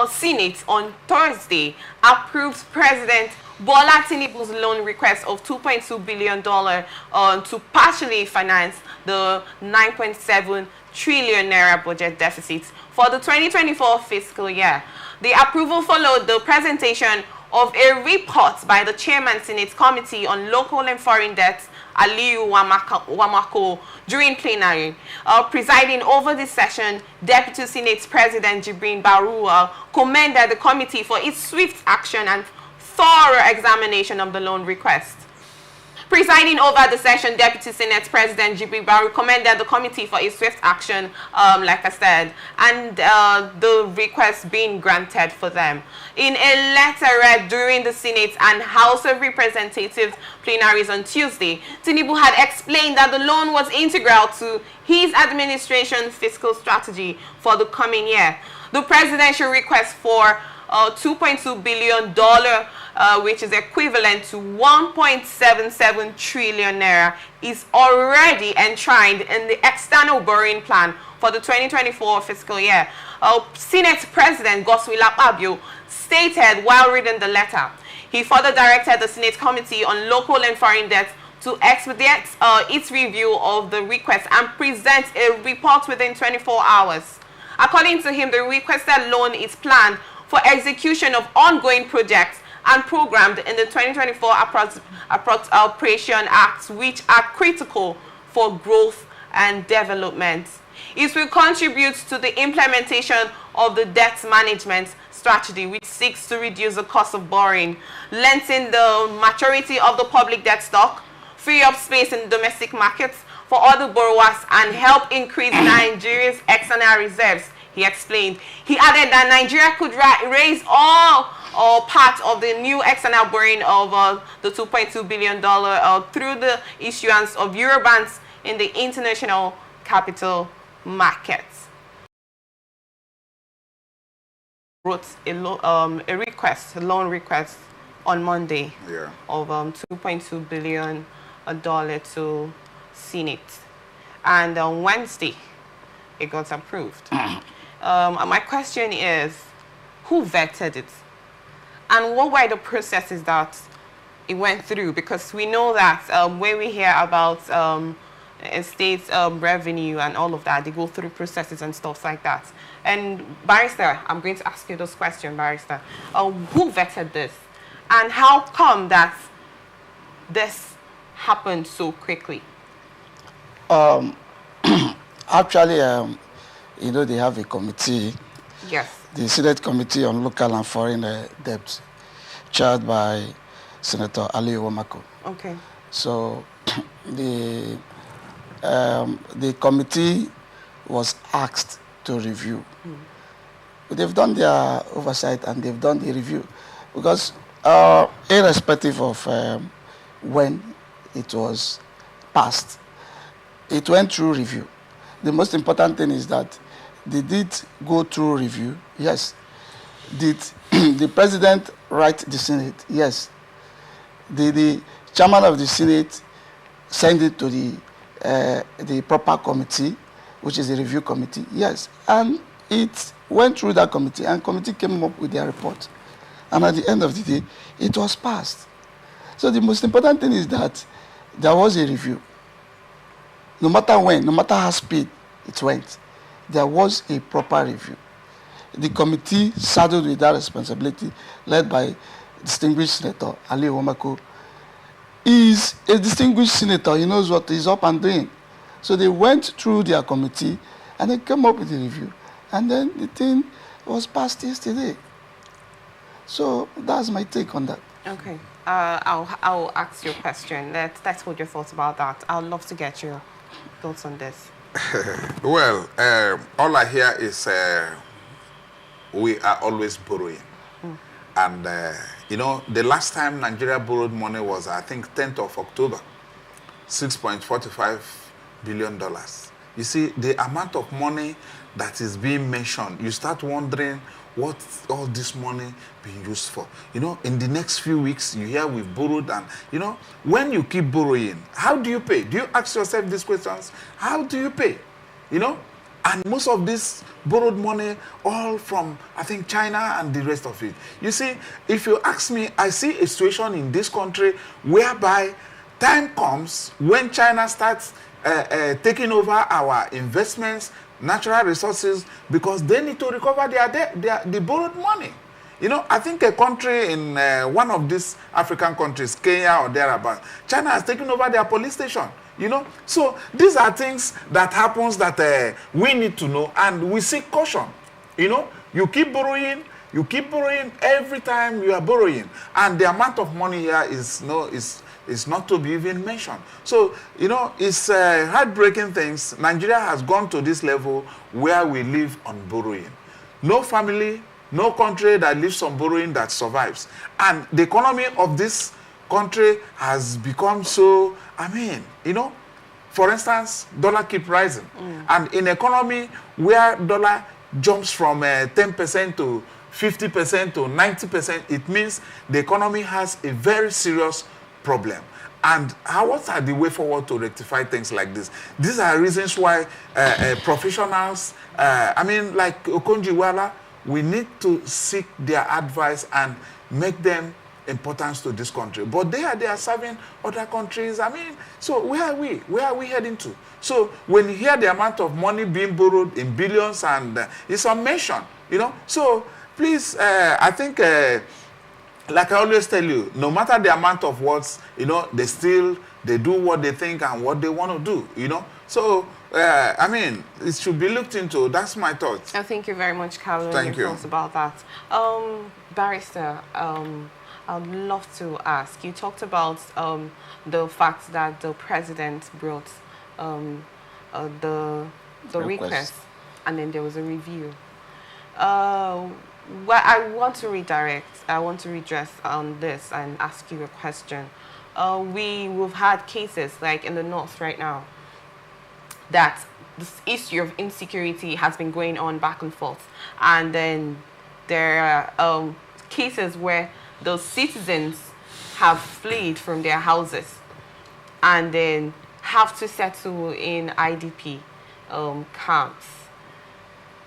Senate on Thursday approved President Bola Tinubu's loan request of $2.2 billion to partially finance the 9.7 trillion naira budget deficit for the 2024 fiscal year. The approval followed the presentation of a report by the Chairman Senate Committee on Local and Foreign Debts, Aliyu Wamako, during plenary. Presiding over this session, Deputy Senate President Jibrin Barua commended the committee for its swift action and thorough examination of the loan request. Presiding over the session, Deputy Senate President Jibrin Barua commended the committee for its swift action, like I said, and the request being granted for them. In a letter read during the Senate and House of Representatives plenaries on Tuesday, Tinubu had explained that the loan was integral to his administration's fiscal strategy for the coming year. The presidential request for $2.2 billion, which is equivalent to 1.77 trillion naira, is already enshrined in the external borrowing plan for the 2024 fiscal year. Senate President Godswill Akpabio stated while reading the letter. He further directed the Senate Committee on Local and Foreign Debts to expedite its review of the request and present a report within 24 hours. According to him, the requested loan is planned for execution of ongoing projects and programmed in the 2024 Appropriation Acts, which are critical for growth and development. It will contribute to the implementation of the debt management strategy, which seeks to reduce the cost of borrowing, lengthen the maturity of the public debt stock, free up space in domestic markets for other borrowers, and help increase Nigeria's external reserves, he explained. He added that Nigeria could raise all or part of the new external borrowing of the $2.2 billion through the issuance of Eurobonds in the international capital markets. Wrote a loan request on Monday of $2.2 billion to Senate, and on Wednesday it got approved. My question is, who vetted it? And what were the processes that it went through? Because we know that when we hear about state revenue and all of that, they go through processes and stuff like that. And Barrister, I'm going to ask you this question, Barrister. Who vetted this? And how come that this happened so quickly? Actually, you know, they have a committee. Yes. The Senate Committee on Local and Foreign Debt, chaired by Senator Aliyu Wamako. Okay. So the committee was asked to review. They've done their oversight and they've done the review, because irrespective of when it was passed, it went through review. The most important thing is that they did go through review. Yes. Did the president write the Senate? Yes. Did the chairman of the Senate send it to the proper committee, which is the review committee? Yes. And it went through that committee, and committee came up with their report. And at the end of the day, it was passed. So the most important thing is that there was a review. No matter when, no matter how speed it went, there was a proper review. The committee saddled with that responsibility, led by distinguished Senator Aliyu Wamako. He is a distinguished senator. He knows what he's up and doing. So they went through their committee and they came up with a review. And then the thing was passed yesterday. So that's my take on that. Okay. I'll ask you a question. Let's hold your thoughts about that. I'd love to get your thoughts on this. Well, all I hear is we are always borrowing. And, you know, the last time Nigeria borrowed money was, I think, 10th of October, $6.45 billion. You see, the amount of money that is being mentioned, you start wondering what all this money being used for. You know, in the next few weeks, you hear we've borrowed, and, you know, when you keep borrowing, how do you pay? Do you ask yourself these questions? How do you pay? You know, And most of this borrowed money, all from, I think, China and the rest of it. You see, if you ask me, I see a situation in this country whereby time comes when China starts taking over our investments, natural resources, because they need to recover the borrowed money. You know, I think a country in one of these African countries, Kenya or thereabouts, China has taken over their police station. You know, so these are things that happens that we need to know, and we seek caution. You know, you keep borrowing every time you are borrowing, and the amount of money here is not to be even mentioned. So, you know, it's heartbreaking things. Nigeria has gone to this level where we live on borrowing. No family, no country that lives on borrowing that survives. And the economy of this country has become so, I mean, you know, for instance, dollar keep rising. And in economy where dollar jumps from 10% to 50% to 90%, it means the economy has a very serious problem. And what are the way forward to rectify things like this? These are reasons why professionals, I mean, like Okonjo-Iweala, we need to seek their advice and make them importance to this country. But they are serving other countries. I mean, so where are we? Where are we heading to? So when you hear the amount of money being borrowed in billions, and it's unmentioned, you know. So please, I think, like I always tell you, no matter the amount of words, you know, they do what they think and what they want to do, you know. So, I mean, it should be looked into. That's my thoughts. Thank you very much, Carlo. Thank you. Thoughts about that. Barrister, I'd love to ask, you talked about the fact that the president brought the request, and then there was a review. Well, I want to redress on this and ask you a question. We've had cases like in the north right now that this issue of insecurity has been going on back and forth, and then there are cases where the citizens have fled from their houses and then have to settle in IDP camps.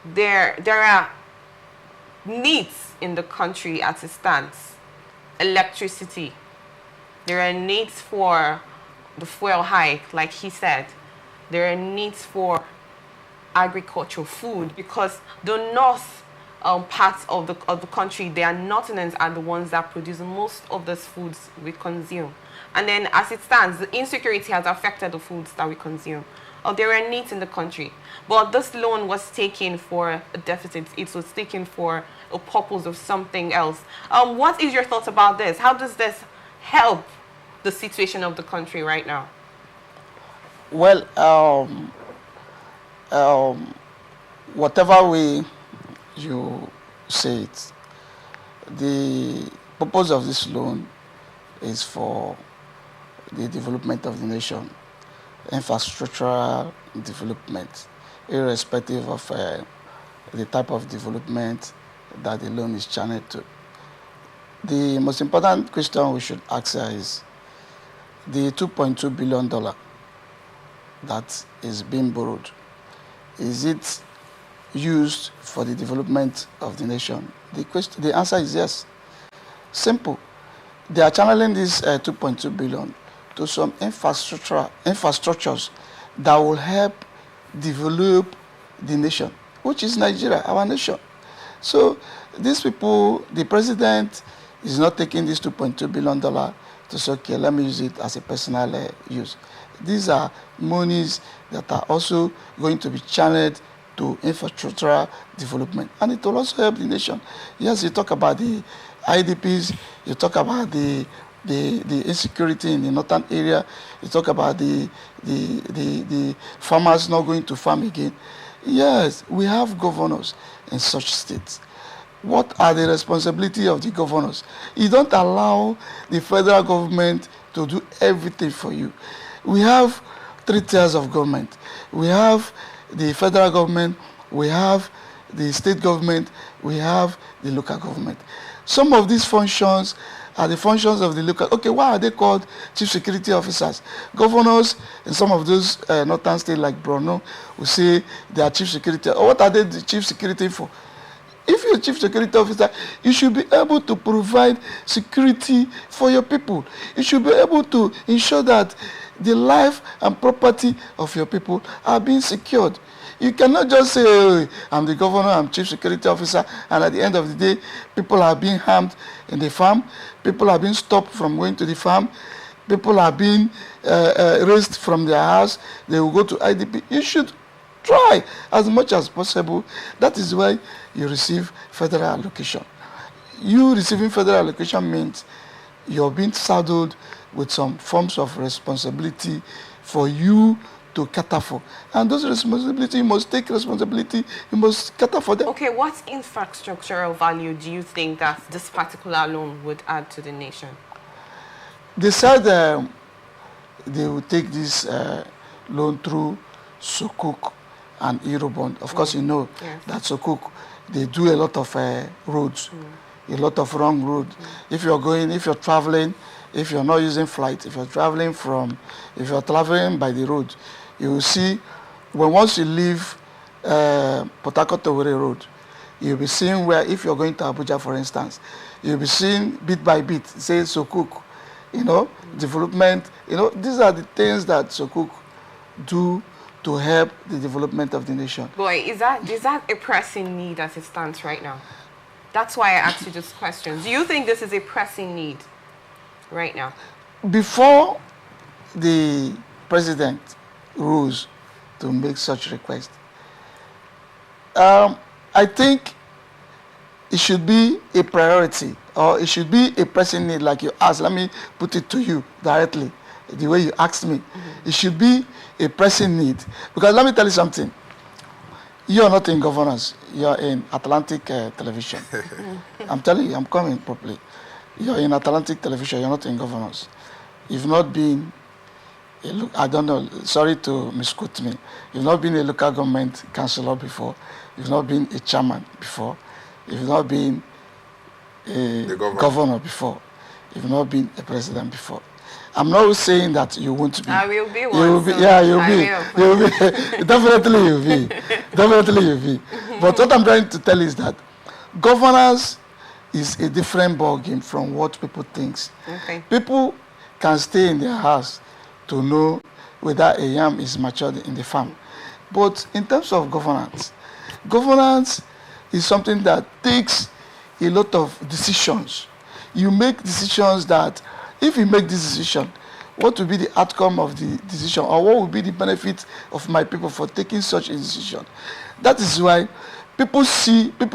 There are needs in the country as it stands. Electricity. There are needs for the fuel hike, like he said. There are needs for agriculture, food, because the north parts of the country, their northerners are the ones that produce most of those foods we consume. And then as it stands, the insecurity has affected the foods that we consume. There are needs in the country. But this loan was taken for a deficit. It was taken for a purpose of something else. What is your thoughts about this? How does this help the situation of the country right now? Well, whatever way you say it, the purpose of this loan is for the development of the nation, infrastructural development, irrespective of the type of development that the loan is channeled to. The most important question we should ask here is the $2.2 billion that is being borrowed, is it used for the development of the nation? The answer is yes. Simple. They are channeling this $2.2 billion to some infrastructures that will help develop the nation, which is Nigeria, our nation. So these people, the president is not taking this $2.2 billion to say, okay, let me use it as a personal use. These are monies that are also going to be channeled to infrastructural development, and it will also help the nation. Yes, you talk about the IDPs, you talk about the insecurity in the northern area, you talk about the farmers not going to farm again. Yes, we have governors in such states. What are the responsibilities of the governors? You don't allow the federal government to do everything for you. We have 3 tiers of government. We have the federal government, we have the state government, we have the local government. Some of these functions are the functions of the local. Okay, why are they called chief security officers? Governors in some of those northern states like Borno will say they are chief security. Or what are they the chief security for? If you're a chief security officer, you should be able to provide security for your people. You should be able to ensure that the life and property of your people are being secured. You cannot just say, oh, I'm the governor, I'm chief security officer, and at the end of the day, people are being harmed in the farm, people are being stopped from going to the farm, people are being raised from their house, they will go to IDP. You should try as much as possible. That is why you receive federal allocation. You receiving federal allocation means you're being saddled with some forms of responsibility for you to cater for. And those responsibilities, you must take responsibility, you must cater for them. Okay, what infrastructural value do you think that this particular loan would add to the nation? They said they will take this loan through Sukuk and Eurobond. Of course, you know that Sukuk, they do a lot of roads, a lot of wrong roads. If you're traveling, if you're not using flight, if you're traveling by the road, you will see, once you leave Port Harcourt to Owerri Road, you'll be seeing where, if you're going to Abuja, for instance, you'll be seeing bit by bit, say Sukuk, development, these are the things that Sukuk do to help the development of the nation. Boy, is that a pressing need as it stands right now? That's why I asked you this question. Do you think this is a pressing need right now? Before the president rules to make such request, I think it should be a priority, or it should be a pressing need, like you asked. Let me put it to you directly, the way you asked me. It should be a pressing need. Because let me tell you something. You are not in governance. You are in Atlantic television. I'm telling you, I'm coming properly. You are in Atlantic television. You're not in governance. You've not been, I don't know, sorry to misquote me. You've not been a local government councillor before. You've not been a chairman before. You've not been a governor before. You've not been a president before. I'm not saying that you won't be. I will be one. You will be, yeah, you'll be. You'll be. Definitely you'll be. Definitely you'll be. But what I'm trying to tell is that governance is a different ballgame from what people think. Okay. People can stay in their house to know whether a yam is matured in the farm. But in terms of governance, governance is something that takes a lot of decisions. You make decisions that, if you make this decision, what will be the outcome of the decision, or what will be the benefit of my people for taking such a decision? That is why people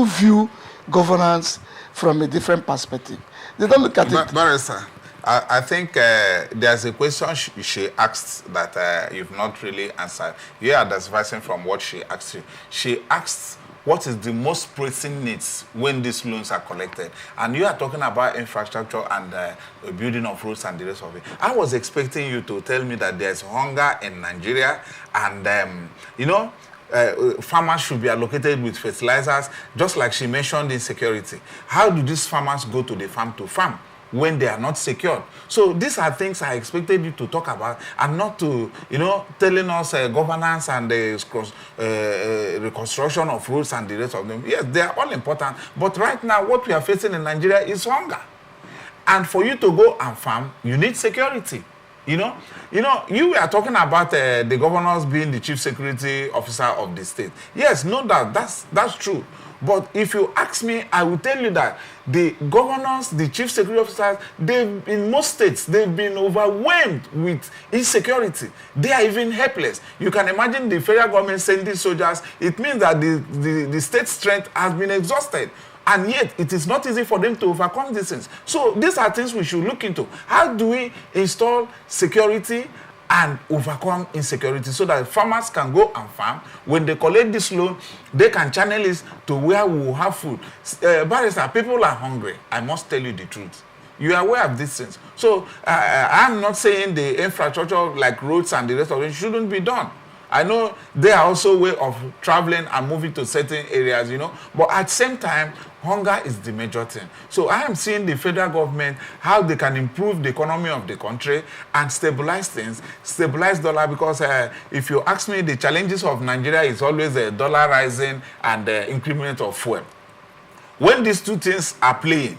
view governance from a different perspective. They don't look at it. Barrister, I think there's a question she asked that you've not really answered. You are advising from what she asked you. She asked, what is the most pressing needs when these loans are collected? And you are talking about infrastructure and the building of roads and the rest of it. I was expecting you to tell me that there's hunger in Nigeria and, farmers should be allocated with fertilizers, just like she mentioned insecurity. How do these farmers go to the farm to farm when they are not secured? So these are things I expected you to talk about, and not to, telling us governance and the reconstruction of roads and the rest of them. Yes, they are all important. But right now, what we are facing in Nigeria is hunger. And for you to go and farm, you need security. You are talking about the governors being the chief security officer of the state. Yes, no doubt, that's true. But if you ask me, I will tell you that the governors, the chief security officers, in most states, they've been overwhelmed with insecurity. They are even helpless. You can imagine the federal government sending soldiers. It means that the state strength has been exhausted. And yet, it is not easy for them to overcome these things. So these are things we should look into. How do we install security and overcome insecurity so that farmers can go and farm? When they collect this loan, they can channel it to where we will have food. Barrister, people are hungry. I must tell you the truth. You are aware of these things. So I'm not saying the infrastructure like roads and the rest of it shouldn't be done. I know they are also a way of traveling and moving to certain areas, you know, but at the same time, hunger is the major thing. So I am seeing the federal government, how they can improve the economy of the country and stabilize things, stabilize dollar, because if you ask me, the challenges of Nigeria is always a dollar rising and the increment of fuel. When these two things are playing,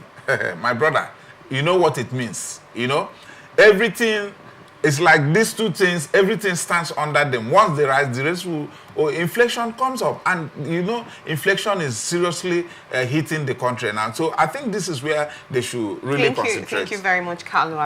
my brother, you know what it means, you know? Everything is like these two things, everything stands under them. Once they rise, the rest will, or inflation comes up. And, you know, inflation is seriously hitting the country now. So I think this is where they should really concentrate. Thank you very much, Carlo.